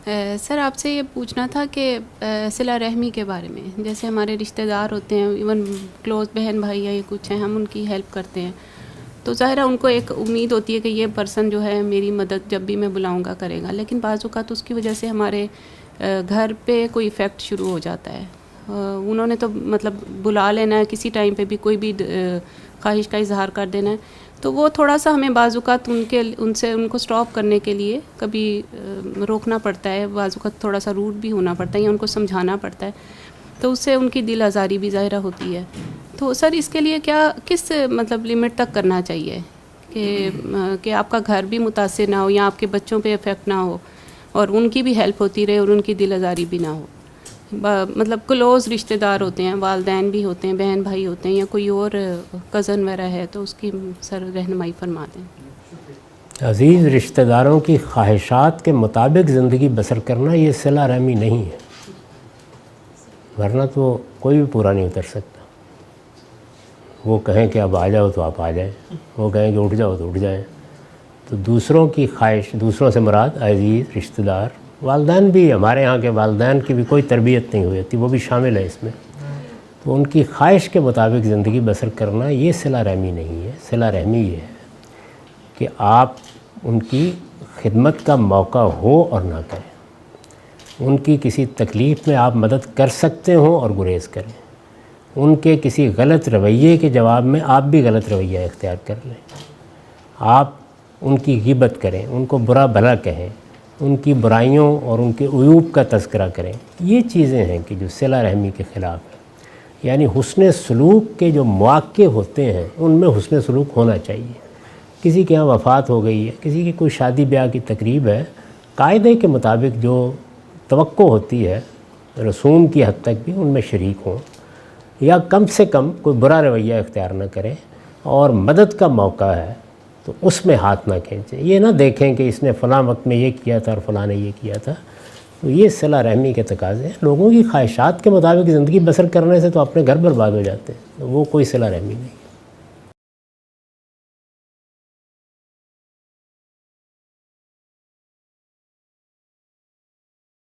Sir आपसे ये पूछना था कि सिला रहमी के बारे में, जैसे हमारे रिश्तेदार होते हैं, इवन क्लोज बहन भाई या ये कुछ हैं, हम उनकी हेल्प करते हैं, तो ज़ाहिर है उनको एक उम्मीद होती है कि ये पर्सन जो है मेरी मदद जब भी मैं बुलाऊंगा करेगा, लेकिन बाज़ औक़ात उसकी वजह से हमारे घर पे कोई इफ़ेक्ट शुरू हो जाता है। उन्होंने तो मतलब बुला लेना है, किसी टाइम पे भी कोई भी ख्वाहिश का इजहार कर देना है, तो वो थोड़ा सा हमें बाज़ औक़ात उनको स्टॉप करने के लिए कभी रोकना पड़ता है, बाज़ औक़ात थोड़ा सा रूड भी होना पड़ता है या उनको समझाना पड़ता है, तो उससे उनकी दिल आज़ारी भी ज़ाहिर होती है। तो सर इसके लिए किस मतलब लिमिट तक करना चाहिए कि आपका घर भी मुतासिर ना हो या आपके बच्चों पे इफ़ेक्ट ना हो और उनकी भी हेल्प होती रहे और उनकी दिल आज़ारी भी ना हो? मतलब क्लोज़ रिश्तेदार होते हैं, वालदैन भी होते हैं, बहन भाई होते हैं या कोई और कज़न वगैरह है, तो उसकी सर रहनुमाई फरमा दें। अज़ीज़ रिश्तेदारों की ख्वाहिशात के मुताबिक ज़िंदगी बसर करना ये सिला रहमी नहीं है, वरना तो कोई भी पूरा नहीं उतर सकता। वो कहें कि अब आ जाओ तो आप आ जाएं, वो कहें कि उठ जाओ तो उठ जाएं। तो दूसरों की ख्वाहिश, दूसरों से मुराद अज़ीज़ रिश्तेदार, वालदैन भी, हमारे यहाँ के वालदैन की भी कोई तरबियत नहीं हुई थी, वो भी शामिल है इसमें। तो उनकी ख्वाहिश के मुताबिक ज़िंदगी बसर करना ये सिला रहमी नहीं है। सिला रहमी ये है कि आप उनकी खिदमत का मौका हो और ना करें, उनकी किसी तकलीफ़ में आप मदद कर सकते हो और गुरेज़ करें, उनके किसी गलत रवैये के जवाब में आप भी गलत रवैया इख्तियार कर लें, आप उनकी ग़ीबत करें, उनको बुरा भला कहें, उनकी बुराइयों और उनके उयूब का तज़किरा करें। ये चीज़ें हैं कि जो सिला रहमी के ख़िलाफ़ है। यानी हुस्न सलूक के जो मौक़े होते हैं उनमें हुस्न सलूक होना चाहिए। किसी के यहाँ वफ़ात हो गई है, किसी की कोई शादी ब्याह की तकरीब है, कायदे के मुताबिक जो तवक्को होती है रसूम की हद तक भी उनमें शरीक हों, या कम से कम कोई बुरा रवैया इख्तियार न करें, और मदद का मौका है तो उसमें हाथ ना खींचें। ये ना देखें कि इसने फ़लाँ वक्त में ये किया था और फ़लाँ ने ये किया था। तो ये सिला रहमी के तकाज़े हैं। लोगों की ख्वाहिशात के मुताबिक ज़िंदगी बसर करने से तो अपने घर बर्बाद हो जाते हैं, तो वो कोई सिला रहमी नहीं।